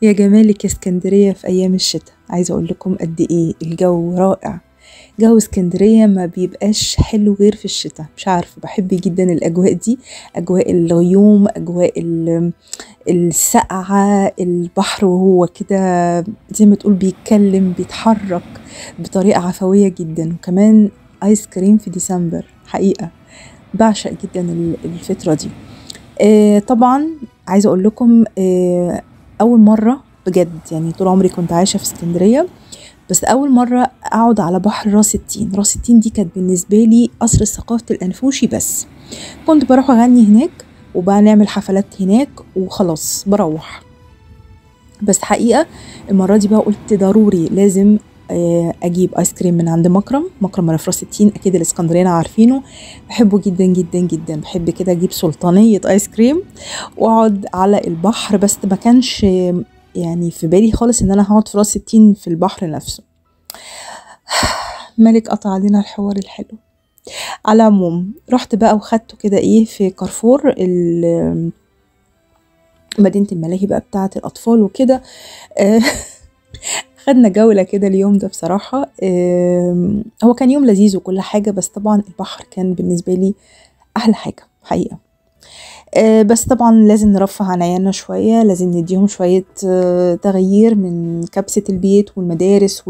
يا جمالك يا اسكندرية في أيام الشتاء، عايزة أقول لكم قد إيه الجو رائع. جو اسكندرية ما بيبقاش حلو غير في الشتاء، مش عارفة بحب جدا الأجواء دي، أجواء الغيوم، أجواء السقعة، البحر وهو كده زي ما تقول بيتكلم بيتحرك بطريقة عفوية جدا، وكمان آيس كريم في ديسمبر حقيقة بعشق جدا الفترة دي. طبعا عايزة أقول لكم أول مرة بجد، يعني طول عمري كنت عايشة في اسكندرية، بس أول مرة أقعد على بحر راس التين. راس التين دي كانت بالنسبة لي قصر ثقافة الأنفوشي، بس كنت بروح أغني هناك وبقى نعمل حفلات هناك وخلاص بروح. بس حقيقة المرة دي بقى قلت ضروري لازم اجيب ايس كريم من عند مكرم اللي في راس التين، اكيد الاسكندريين عارفينه، بحبه جدا جدا جدا. بحب كده اجيب سلطانية ايس كريم واقعد على البحر، بس ما كانش يعني في بالي خالص ان انا هقعد في راس التين في البحر نفسه. مالك قطع علينا الحوار الحلو. على العموم رحت بقى وخدته كده ايه في كارفور مدينة الملاهي بقى بتاعة الأطفال وكده. خدنا جولة كده اليوم ده بصراحة. هو كان يوم لذيذ وكل حاجة، بس طبعا البحر كان بالنسبة لي أحلى حاجة حقيقة. بس طبعا لازم نرفه عن عيالنا شوية، لازم نديهم شوية تغيير من كبسة البيت والمدارس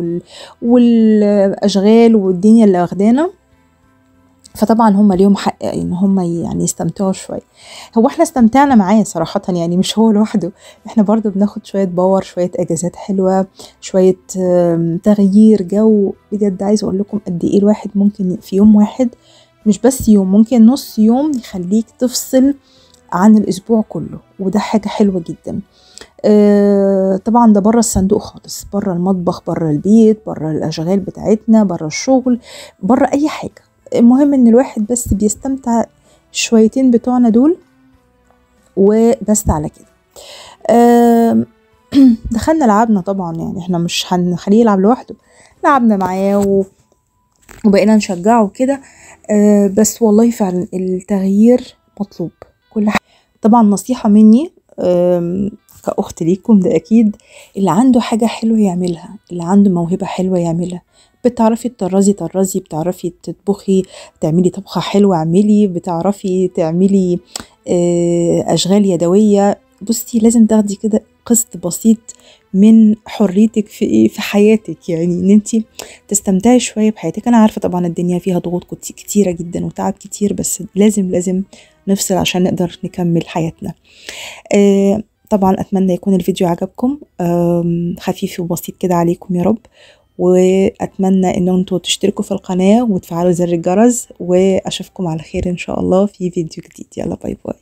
والأشغال والدنيا اللي واخدانا. فطبعا هم اليوم حق ان هم يعني يستمتعوا شويه. هو احنا استمتعنا معاه صراحه، يعني مش هو لوحده، احنا برضو بناخد شويه باور، شويه اجازات حلوه، شويه تغيير جو. بجد عايزه اقول لكم قد ايه الواحد ممكن في يوم واحد، مش بس يوم، ممكن نص يوم يخليك تفصل عن الاسبوع كله، وده حاجه حلوه جدا. طبعا ده بره الصندوق خالص، بره المطبخ، بره البيت، بره الاشغال بتاعتنا، بره الشغل، بره اي حاجه. المهم ان الواحد بس بيستمتع شويتين بتوعنا دول وبس على كده. دخلنا لعبنا طبعا، يعني احنا مش هنخليه يلعب لوحده، لعبنا معاه وبقينا نشجعه كده. بس والله فعلا التغيير مطلوب كل حاجة. طبعا نصيحة مني كأخت ليكم، ده أكيد اللي عنده حاجة حلوة يعملها، اللي عنده موهبة حلوة يعملها. بتعرفي تطرزي طرزي، بتعرفي تطبخي تعملي طبخة حلوة اعملي، بتعرفي تعملي أشغال يدوية، بصي لازم تاخدي كده قسط بسيط من حريتك في حياتك، يعني ان انتي تستمتعي شوية بحياتك. انا عارفة طبعا الدنيا فيها ضغوط كتيرة جدا وتعب كتير، بس لازم نفصل عشان نقدر نكمل حياتنا. طبعا اتمنى يكون الفيديو عجبكم، خفيف وبسيط كده عليكم يا رب، واتمنى ان انتوا تشتركوا في القناة وتفعلوا زر الجرس، واشوفكم على خير ان شاء الله في فيديو جديد. يلا باي باي.